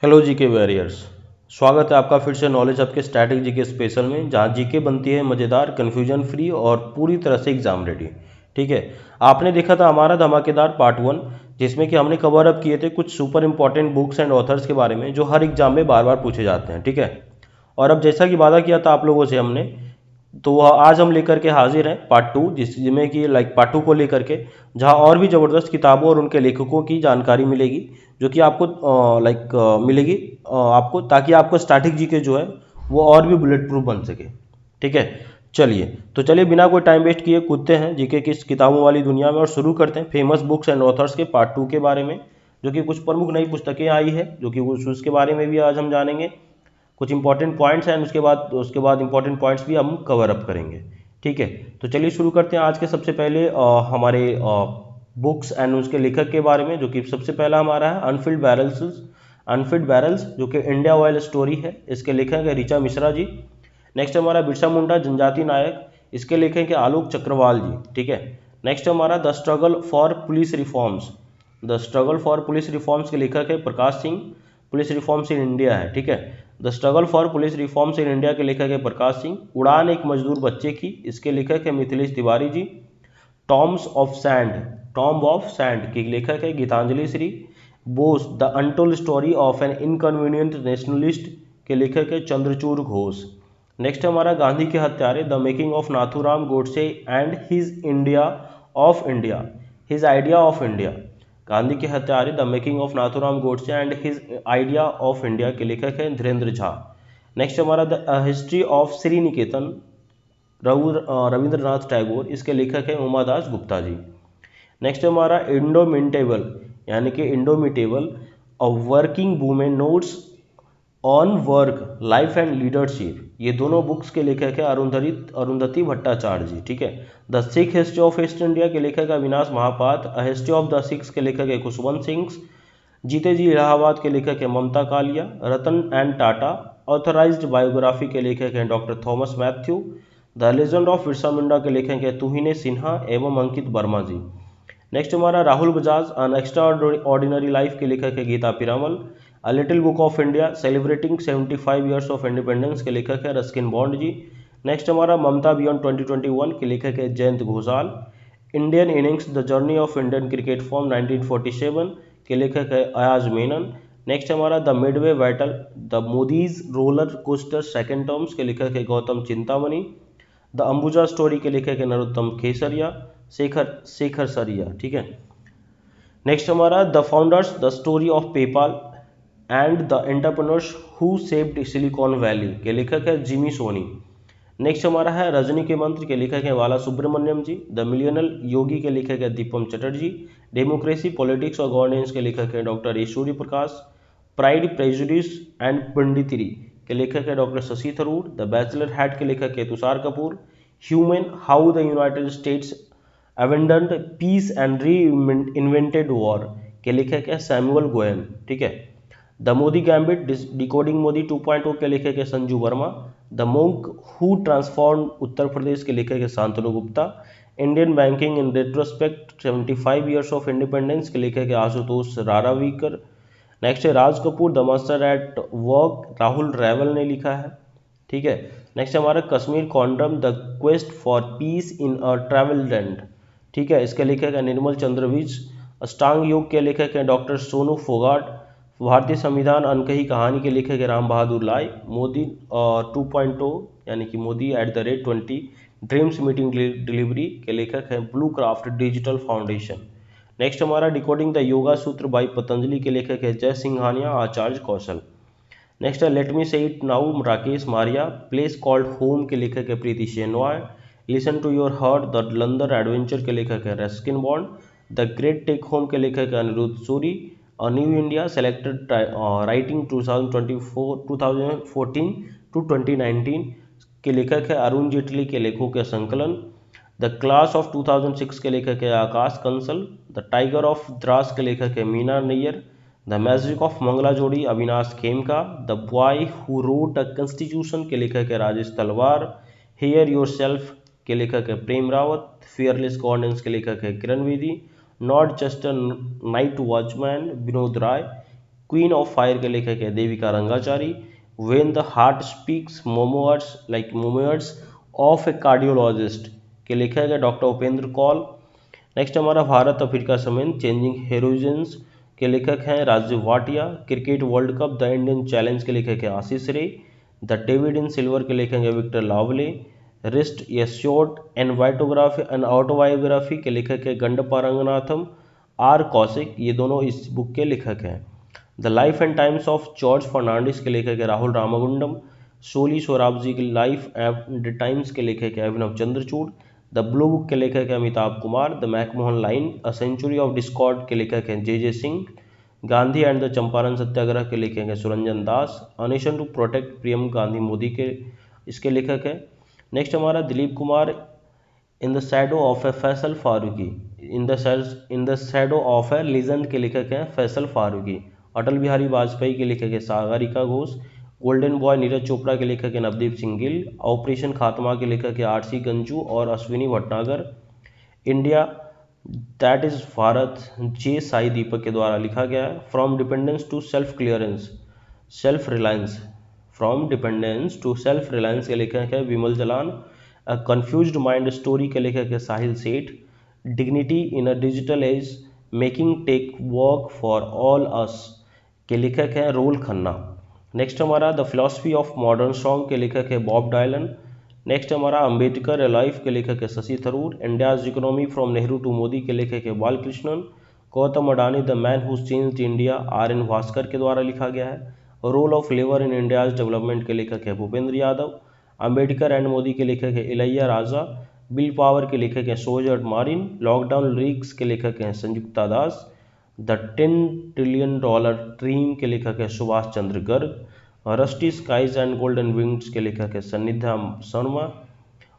Hello GK warriors. स्वागत है आपका फिर से नॉलेज आपके स्टैटिक जीके स्पेशल में, जहां जीके बनती है मज़ेदार, कन्फ्यूजन फ्री और पूरी तरह से एग्जाम रेडी। ठीक है, आपने देखा था हमारा धमाकेदार पार्ट 1, जिसमें कि हमने कवर अप किए थे कुछ super important books and authors के बारे में जो हर एग्जाम में बार बार पूछे जाते हैं। ठीक है, और अब जैसा कि वादा किया था आप लोगों से हमने, तो आज हम लेकर के हाजिर हैं पार्ट 2, जिसमें कि पार्ट 2 को लेकर के, जहां और भी ज़बरदस्त किताबों और उनके लेखकों की जानकारी मिलेगी, जो कि आपको मिलेगी आपको, ताकि आपको स्टैटिक जीके जो है वो और भी बुलेट प्रूफ बन सके। ठीक है, चलिए चलिए बिना कोई टाइम वेस्ट किए कूदते हैं जीके की इस किताबों वाली दुनिया में और शुरू करते हैं फेमस बुक्स एंड ऑथर्स के पार्ट 2 के बारे में, जो कि कुछ प्रमुख नई पुस्तकें आई है, जो कि उसके बारे में भी आज हम जानेंगे। कुछ इंपॉर्टेंट पॉइंट्स हैं, उसके बाद इंपॉर्टेंट पॉइंट्स भी हम कवर अप करेंगे। ठीक है, तो चलिए शुरू करते हैं आज के सबसे पहले हमारे बुक्स एंड उसके लेखक के बारे में, जो कि सबसे पहला हमारा है अनफिल्ड बैरल्स, जो कि इंडिया ऑयल स्टोरी है। इसके लेखक है ऋचा मिश्रा जी। नेक्स्ट हमारा बिरसा मुंडा जनजाति नायक, इसके लेखक है आलोक चक्रवाल जी। ठीक है, नेक्स्ट हमारा the struggle for police reforms के लेखक है Prakash Singh. Police reforms in India है। ठीक है, the struggle for police reforms in India के लेखक है प्रकाश सिंह। उड़ान एक मजदूर बच्चे की, इसके लेखक है Mithilesh Tiwari ji. Tomb of sand के लेखक है Geetanjali Shree Bose. The untold story of an inconvenient nationalist के लेखक है चंद्रचूड़ घोष। नेक्स्ट हमारा गांधी के हत्यारे, the making of Nathuram Godse and his idea of India. Gandhi के हत्यारे, the making of Nathuram Godse and his idea of India के लेखक हैं धीरेन्द्र झा। नेक्स्ट हमारा द हिस्ट्री ऑफ श्री निकेतन, रविंद्रनाथ टैगोर, इसके लेखक हैं उमादास गुप्ता जी। नेक्स्ट हमारा indomitable a working women notes on work life and leadership, ये दोनों बुक्स के लेखक है अरुंधति भट्टाचार्य जी। ठीक है, the Sikh history of East India के लेखक है Avinash Mahapatra. A history of the Sikhs के लेखक है खुशवंत सिंह। जीते जी इलाहाबाद के लेखक है Mamata Kalia. Ratan and Tata authorised biography के लेखक हैं doctor Thomas Mathew. The legend of Birsa Munda के लेखक हैं तुहिने सिन्हा एवं अंकित वर्मा जी। नेक्स्ट हमारा Rahul Bajaj an extraordinary life के लेखक है Gita Piramal. A little book of India celebrating 75 years of independence के लेखक है रस्किन बॉन्ड जी। नेक्स्ट हमारा ममता बियॉन्ड 2021 के लेखक है Jayant Ghoshal. Indian innings the journey of Indian cricket form 1947 के लेखक है अयाज मेनन। नेक्स्ट हमारा the Midway battle the Modi's roller coaster second terms के लेखक है गौतम चिंतामणि। द अंबुजा स्टोरी के लेखक है नरोत्तम खेसरिया शेखर सरिया। ठीक है, नेक्स्ट हमारा the founders the story of PayPal and the entrepreneurs who saved silicon valley के लेखक है जिमी सोनी। नेक्स्ट हमारा है रजनी के मंत्र के लेखक है बाला सुब्रमण्यम जी। द मिलियनल योगी के लेखक है दीपम चटर्जी। डेमोक्रेसी पॉलिटिक्स और गवर्नेंस के लेखक है doctor Ishwari Prakash. Pride prejudice and punditry के लेखक है doctor Shashi Tharoor. The bachelor hat के लेखक है Tushar Kapoor. Human how the United States abandoned peace and reinvented war के लेखक है सैमुअल गोयन। ठीक है, the Modi gambit decoding Modi 2.0 के लेखक है Sanju Verma. The monk who transform Uttar Pradesh के लेखक है Shantanu Gupta. Indian banking in retrospect 75 years of independence के लेखक है आशुतोष रारावीकर। नेक्स्ट है Raj Kapoor the master at work, Rahul Rawail ने लिखा है। ठीक है, नेक्स्ट हमारा Kashmir condom the quest for peace in a travel land. ठीक है, इसके लेखक है निर्मल चंद्र विज। अष्टांग योग के लेखक हैं डॉक्टर सोनू फोगाट। भारतीय संविधान अनकही कहानी के लेखक है राम बहादुर लाय। मोदी 2.0 यानी कि मोदी @20 ड्रीम्स मीटिंग डिलीवरी के लेखक हैं blue craft digital foundation. Next हमारा decoding the yoga sutra by Patanjali के लेखक है जय सिंघानिया आचार्य कौशल। नेक्स्ट है let me say it now Rakesh Maria. Place called home के लेखक है Preeti Shenoy. Listen to your heart the London adventure के लेखक है Ruskin Bond. The great tech home के लेखक है Anirudh Suri. New India selected writing 2014 to 2019 के लेखक है अरुण जेटली के लेखों के संकलन। द क्लास ऑफ 2006 के लेखक है Akash Kansal. The tiger of Dras के लेखक है Meena Nayyar. The magic of Mangala Jodi Avinash Khemka. The boy who wrote a constitution के लेखक है राजेश तलवार। हेयर योर सेल्फ के लेखक है प्रेम रावत। फियरलेस गवर्नेंस के लेखक है Kiran Bedi. Not just a night watchman Vinod Rai. Queen of fire के लेखक है Devika Rangachari. When the heart speaks memoirs of a cardiologist के लेखक है डॉक्टर उपेंद्र कौल। नेक्स्ट हमारा भारत अफ्रीका संबंध चेंजिंग हेरोइजन्स के लेखक हैं Rajiv Bhatia. Cricket world cup the Indian challenge के लेखक है आशीष रे। द डेविड इन सिल्वर के लेखक है विक्टर लावले। Wrist A short an autobiography के लेखक है गंडप्पा रंगनाथम आर कौशिक, ये दोनों इस बुक के लेखक हैं। The life and times of George Fernandes के लेखक है राहुल रामागुंडम। सोली सोराबजी की लाइफ एंड टाइम्स के लेखक है Abhinav Chandrachud. The blue book के लेखक है Amitabh Kumar. The McMahon line a century of discord के लेखक हैं J Singh. Gandhi and the Champaran Satyagraha के लेखक हैं Suranjan Das. A nation to protect Priyam Gandhi Modi के इसके लेखक हैं। नेक्स्ट हमारा Dilip Kumar in the shadow of a Faisal Farooqui. In the shadow of a legend के लेखक हैं फैसल फारूकी। अटल बिहारी वाजपेयी के लेखक है सागरिका घोष। गोल्डन बॉय नीरज चोपड़ा के लेखक है नवदीप सिंह गिल। ऑपरेशन खात्मा के लेखक है आरसी गंजू और Ashwini Bhatnagar. India that is Bharat J Sai Deepak के द्वारा लिखा गया है। From dependence to self reliance के लेखक है Bimal Jalan. A confused mind story के लेखक है Sahil Seth. Dignity in a digital age making tech work for all us के लेखक हैं रोल खन्ना। नेक्स्ट हमारा the philosophy of modern song के लेखक है बॉब डायलन। नेक्स्ट हमारा अंबेडकर ए लाइफ के लेखक है Shashi Tharoor. India's economy from Nehru to Modi के लेखक है Balakrishnan. Gautam Adani the man who changed India R N Bhaskar के द्वारा लिखा गया है। Role of labour in India's development के लेखक है भूपेंद्र यादव। अंबेडकर एंड मोदी के लेखक है इलैया राजा। बिल पावर के लेखक हैं सोजर्ड मारिन। लॉकडाउन लिरिक्स के लेखक हैं Sanyukta Das. The $10 trillion dream के लेखक है Subhash Chandra Garg. Rusty skies and golden wings के लेखक है सन्निधा शर्मा।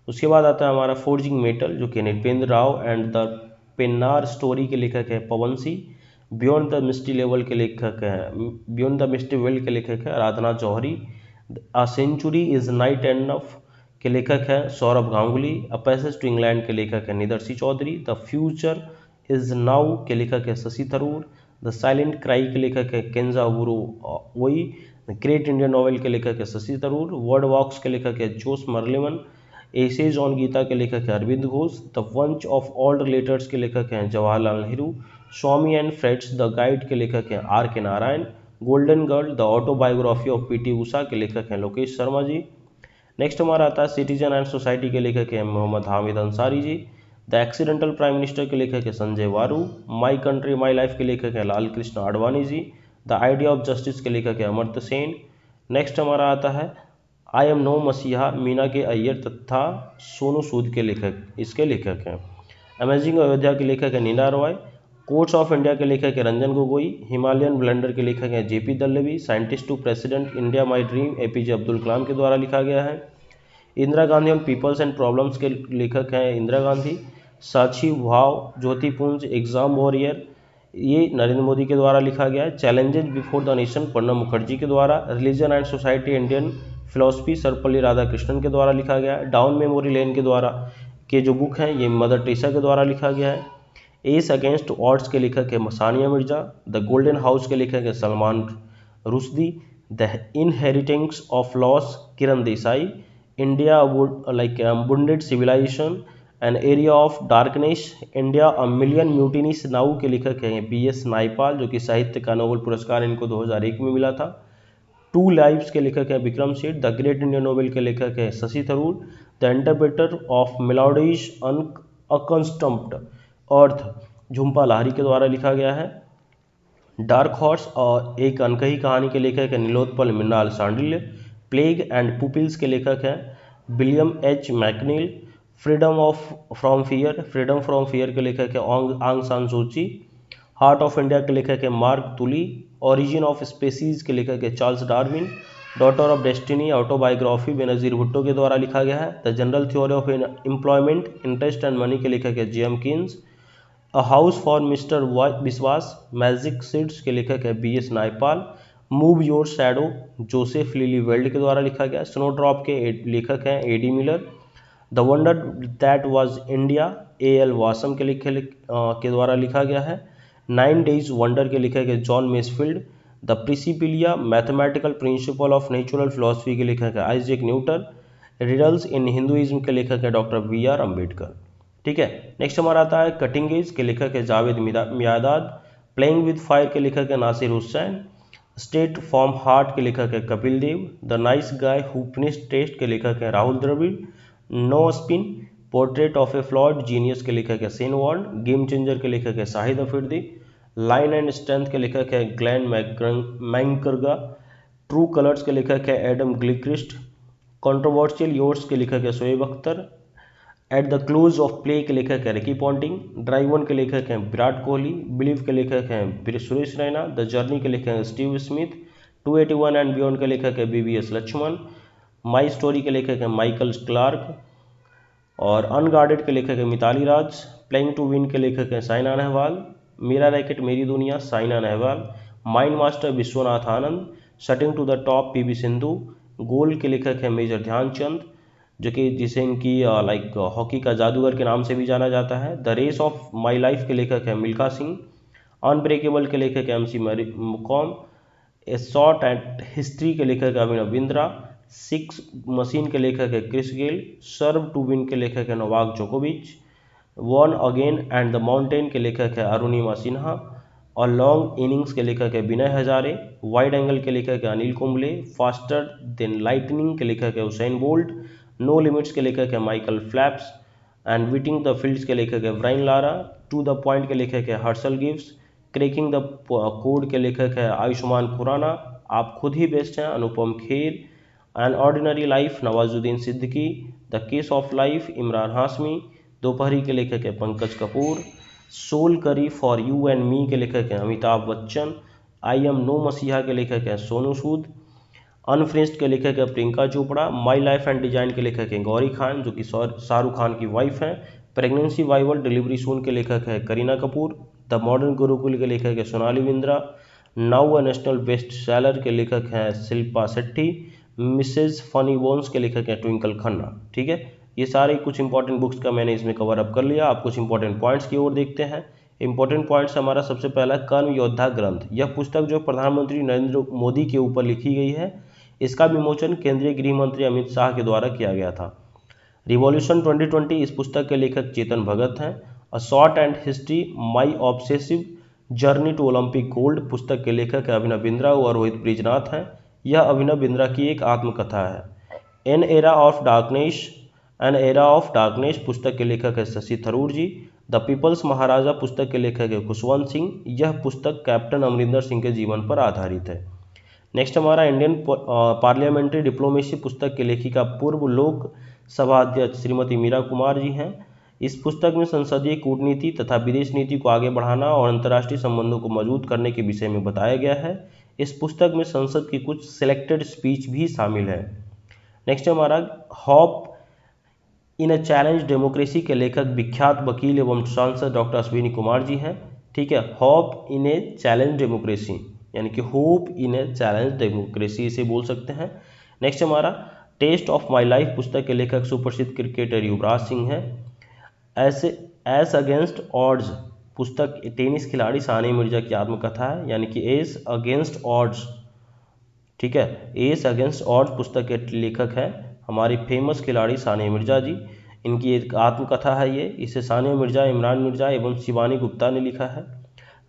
उसके बाद आता है हमारा फोर्जिंग मेटल जो कि Nripendra Rao and the Pennar story के लेखक है Pawan Singh. Beyond the misty world के लेखक है Aradhana Johri. A century is not enough के लेखक है Sourav Ganguly. A passage to England के लेखक है Nidarshi Chaudhary. The future is now के लेखक है Shashi Tharoor. The silent cry के लेखक है केंजाबुरो ओई। द ग्रेट इंडियन नॉवेल के लेखक है शशि थरूर। वर्ड वॉक्स के लेखक है Jose Merliman. Essays on Gita के लेखक है Aurobindo Ghosh. The bunch of old letters के लेखक हैं Jawaharlal Nehru. Swami and friends the guide के लेखक हैं R K Narayan. Golden girl the autobiography of PT Usha के लेखक हैं लोकेश शर्मा जी। नेक्स्ट हमारा आता है सिटीजन एंड सोसाइटी के लेखक हैं Mohammad Hamid Ansari ji. The accidental prime minister के लेखक है संजय वारू। माई कंट्री माई लाइफ के लेखक है Lal Krishna Advani ji. The idea of justice के लेखक है अमर्त्य सेन। नेक्स्ट हमारा आता है आई एम नो मसीहा मीना के अय्यर तथा सोनू सूद के लेखक हैं। अमेजिंग अयोध्या के लेखक है Nina Roy. Courts of India के लेखक है रंजन गोगोई। हिमालयन ब्लेंडर के लेखक हैं JP Dallavi. Scientist to president India my dream APJ Abdul Kalam के द्वारा लिखा गया है। Indira Gandhi on peoples and problems के लेखक हैं इंदिरा गांधी। साक्षी भाव ज्योतिपुंज एग्जाम वॉरियर ये नरेंद्र मोदी के द्वारा लिखा गया है। Challenges before the nation Pranab Mukherjee के द्वारा। Religion and society Indian philosophy Sarvepalli Radhakrishnan के द्वारा लिखा गया है। डाउन मेमोरी लेन के द्वारा के जो बुक हैं ये मदर टेरेसा के द्वारा लिखा गया है। एस अगेंस्ट ऑड्स के लेखक है Sania Mirza. The golden house के लेखक है Salman Rushdie. The inheritance of loss Kiran Desai. India wounded civilisation an area of darkness India a million mutinies now के लेखक हैं BS नायपाल जो कि साहित्य का नोबेल पुरस्कार इनको 2001 में मिला था। टू लाइव्स के लेखक हैं Vikram Seth. The great Indian novel के लेखक हैं Shashi Tharoor. The interpreter of melodies unaccustomed earth Jhumpa Lahiri के द्वारा लिखा गया है। डार्क हॉर्स और एक अनकही कहानी के लेखक है Neelotpal Mrinal Sandilya. Plague and pupils के लेखक हैं William H McNeill. Freedom from fear के लेखक है आंग सान सूची। हार्ट ऑफ इंडिया के लेखक है mark Tuli. Origin of species के लेखक है Charles Darwin. Daughter of destiny autobiography Benazir Bhutto के द्वारा लिखा गया है। The general theory of employment interest and money के लेखक है JM Keynes. A house for mister विश्वास मैजिक सीड्स के लेखक है BS Naipal. Move your shadow Joseph lily weld के द्वारा लिखा गया। स्नोड्रॉप के लेखक हैं AD Miller. The wonder that was India AL Vaasam के द्वारा लिखा गया है। 9 डेज वंडर के लेखक है John Masefield. The principia mathematical principle of natural philosophy के लेखक है Isaac Newton. Riddles in Hinduism के लेखक है डॉक्टर बी आर अम्बेडकर। ठीक है, नेक्स्ट हमारा आता है कटिंग एज के लेखक है Javed Miandad. Playing with fire के लेखक है Nasser Hussain. Straight from heart के लेखक है Kapil Dev. The nice guy who finished test के लेखक है Rahul Dravid. No spin portrait of a flawed genius के लेखक है सेन वॉर्न। गेम चेंजर के लेखक है Shahid Afridi. Line and strength के लेखक है ग्लैन मैंकरगा। ट्रू कलर्स के लेखक है एडम ग्लिक्रिस्ट। कंट्रोवर्शियल योर्स के लेखक है Shoaib Akhtar. At the close of play के लेखक है रिकी पॉन्टिंग। ड्राइव वन के लेखक हैं विराट कोहली। बिलीव के लेखक हैं सुरेश रैना। द जर्नी के लेखक हैं स्टीव स्मिथ। 281 एंड बियॉन्ड के लेखक है बीवीएस लक्ष्मण। माई स्टोरी के लेखक हैं माइकल क्लार्क। और अनगार्डेड के लेखक है Mithali Raj. Playing to win के लेखक हैं साइना नेहवाल। मेरा रैकेट मेरी दुनिया Saina Nehwal. Mind master Viswanathan Anand. Shuttling to the top PV Sindhu. Goal के लेखक हैं मेजर ध्यानचंद, जो कि जिसे इनकी लाइक हॉकी का जादूगर के नाम से भी जाना जाता है। The race of my life के लेखक है मिल्खा सिंह। अनब्रेकेबल के लेखक है MC com. A short at history के लेखक है अभिनव बिंद्रा। सिक्स मशीन के लेखक है Chris Gayle. Serve to win के लेखक है नोवाक जोकोविच। One again and the mountain के लेखक है अरुणिमा सिन्हा। और लॉन्ग इनिंग्स के लेखक है विनय हजारे। वाइड एंगल के लेखक है Anil Kumble. Faster than lightning के लेखक है हुसैन बोल्ट। नो लिमिट्स के लेखक है Michael Phelps. And beating the fields के लेखक है Brian Lara. To the point के लेखक है हर्षल गिव्स। क्रेकिंग द कोड के लेखक है आयुष्मान खुराना। आप खुद ही बेस्ट हैं Anupam Kher. An ordinary life Nawazuddin Siddiqui. The case of life Emraan Hashmi. Dopahri के लेखक है Pankaj Kapur. Soul curry for you and me के लेखक हैं Amitabh Bachchan. I am no messiah के लेखक हैं सोनू सूद। अनफ्रेंड्स के लेखक है Priyanka Chopra. My life and design के लेखक हैं गौरी खान, जो कि शाहरुख खान की वाइफ हैं। प्रेगनेंसी वाइवल डिलीवरी सून के लेखक है करीना कपूर। द मॉडर्न गुरुकुल के लेखक है Sonali Bindra. Now a national best seller के लेखक हैं Shilpa Shetty. Mrs funny bones के लेखक हैं ट्विंकल खन्ना। ठीक है, ये सारे कुछ इंपॉर्टेंट बुक्स का मैंने इसमें कवर अप कर लिया। आप कुछ इंपॉर्टेंट पॉइंट्स की ओर देखते हैं। इंपॉर्टेंट पॉइंट्स हमारा सबसे पहला कर्म योद्धा ग्रंथ। यह पुस्तक जो प्रधानमंत्री नरेंद्र मोदी के ऊपर लिखी गई है, इसका विमोचन केंद्रीय गृह मंत्री अमित शाह के द्वारा किया गया था। रिवॉल्यूशन 2020 इस पुस्तक के लेखक चेतन भगत हैं। A short and history my obsessive journey to Olympic gold पुस्तक के लेखक अभिनव बिंद्रा और रोहित ब्रिजनाथ हैं। यह अभिनव बिंद्रा की एक आत्मकथा है। एन एरा ऑफ डार्कनेस पुस्तक के लेखक है शशि थरूर जी। द पीपल्स महाराजा पुस्तक के लेखक है खुशवंत सिंह। यह पुस्तक कैप्टन अमरिंदर सिंह के जीवन पर आधारित है। नेक्स्ट हमारा इंडियन पार्लियामेंट्री डिप्लोमेसी पुस्तक के लेखिका पूर्व लोक सभा अध्यक्ष श्रीमती मीरा कुमार जी हैं। इस पुस्तक में संसदीय कूटनीति तथा विदेश नीति को आगे बढ़ाना और अंतर्राष्ट्रीय संबंधों को मजबूत करने के विषय में बताया गया है। इस पुस्तक में संसद की कुछ सिलेक्टेड स्पीच भी शामिल है। नेक्स्ट हमारा hop in a challenge democracy के लेखक विख्यात वकील एवं सांसद डॉक्टर अश्विनी कुमार जी हैं। ठीक है, hop in a challenge democracy यानी कि hope in a challenge democracy इसे बोल सकते हैं। नेक्स्ट हमारा टेस्ट ऑफ माय लाइफ पुस्तक के लेखक सुप्रसिद्ध क्रिकेटर युवराज सिंह हैं। एस अगेंस्ट ऑड्स पुस्तक टेनिस खिलाड़ी सानिया मिर्जा की आत्मकथा है, यानी कि एस अगेंस्ट ऑड्स। ठीक है, एस अगेंस्ट ऑड्स पुस्तक के लेखक हैं हमारी फेमस खिलाड़ी सानिया मिर्जा जी। इनकी एक आत्मकथा है ये। इसे सानिया मिर्जा, इमरान मिर्जा एवं शिवानी गुप्ता ने लिखा है।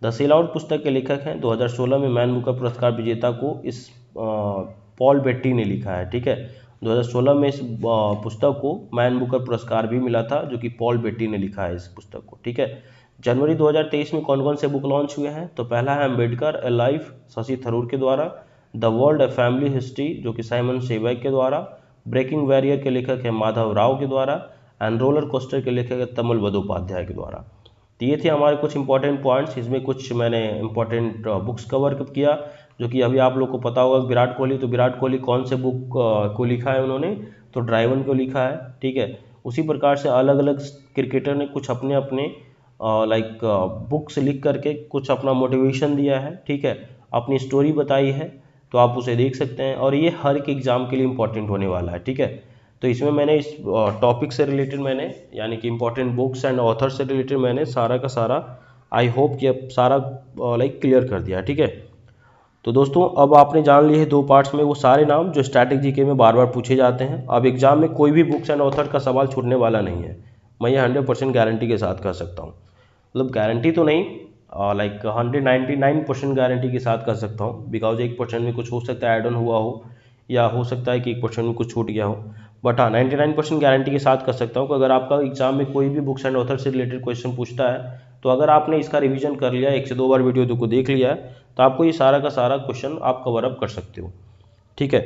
द सेल आउट पुस्तक के लेखक हैं 2016 में मैन बुकर पुरस्कार विजेता को इस पॉल बेट्टी ने लिखा है। ठीक है, 2016 में इस पुस्तक को मैन बुकर पुरस्कार भी मिला था, जो कि पॉल बेट्टी ने लिखा है इस पुस्तक को। ठीक है, जनवरी 2023 में कौन कौन से बुक लॉन्च हुए हैं, तो पहला है अम्बेडकर ए लाइफ शशि थरूर के द्वारा। The world a family history जो कि साइमन सेवैग के द्वारा। ब्रेकिंग बैरियर के लेखक है माधव राव के द्वारा। एंड रोलर कोस्टर के लेखक है तमल बंदोपाध्याय के द्वारा। तो ये थे हमारे कुछ इंपॉर्टेंट पॉइंट्स। इसमें कुछ मैंने इंपॉर्टेंट बुक्स कवर किया, जो कि अभी आप लोग को पता होगा। विराट कोहली, तो विराट कोहली कौन से बुक को लिखा है उन्होंने, तो ड्राइवन को लिखा है। ठीक है, उसी प्रकार से अलग अलग क्रिकेटर ने कुछ अपने अपने लाइक बुक्स लिख करके कुछ अपना मोटिवेशन दिया है। ठीक है, अपनी स्टोरी बताई है, तो आप उसे देख सकते हैं। और ये हर एक एग्जाम के लिए इंपॉर्टेंट होने वाला है। ठीक है, तो इसमें मैंने इस टॉपिक से रिलेटेड मैंने यानी कि इंपॉर्टेंट बुक्स एंड ऑथर से रिलेटेड मैंने सारा का सारा आई होप कि अब सारा लाइक क्लियर कर दिया। ठीक है, तो दोस्तों अब आपने जान लिए हैं 2 पार्ट्स में वो सारे नाम जो स्टैटिक जीके में बार बार पूछे जाते हैं। अब एग्जाम में कोई भी बुक्स एंड ऑथर का सवाल छूटने वाला नहीं है, मैं ये 100% गारंटी के साथ कर सकता हूँ। मतलब गारंटी तो नहीं, लाइक 199% गारंटी के साथ कर सकता हूँ, बिकॉज 1% में कुछ हो सकता है ऐड ऑन हुआ हो, या हो सकता है कि 1% में कुछ छूट गया हो, बट हाँ 99% गारंटी के साथ कर सकता हूँ कि अगर आपका एग्जाम में कोई भी बुक्स एंड ऑथर से रिलेटेड क्वेश्चन पूछता है, तो अगर आपने इसका रिवीजन कर लिया, 1 से 2 बार वीडियो को देख लिया है, तो आपको ये सारा का सारा क्वेश्चन आप कवर अप कर सकते हो। ठीक है,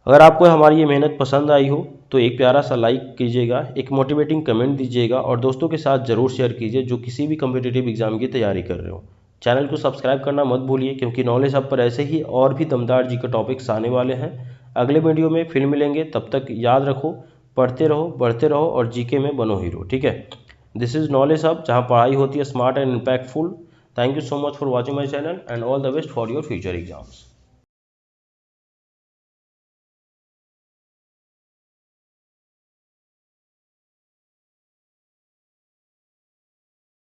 अगर आपको हमारी ये मेहनत पसंद आई हो तो एक प्यारा सा लाइक कीजिएगा, एक मोटिवेटिंग कमेंट दीजिएगा और दोस्तों के साथ ज़रूर शेयर कीजिए जो किसी भी कम्पिटिटिव एग्जाम की तैयारी कर रहे हो। चैनल को सब्सक्राइब करना मत भूलिए, क्योंकि नॉलेज हब पर ऐसे ही और भी दमदार जी के टॉपिक्स आने वाले हैं। अगले वीडियो में फिर मिलेंगे, तब तक याद रखो, पढ़ते रहो, बढ़ते रहो और जीके में बनो हीरो। ठीक है, दिस इज़ नॉलेज हब, जहाँ पढ़ाई होती है smart and impactful. Thank you so much for watching my channel and all the best for your future exams.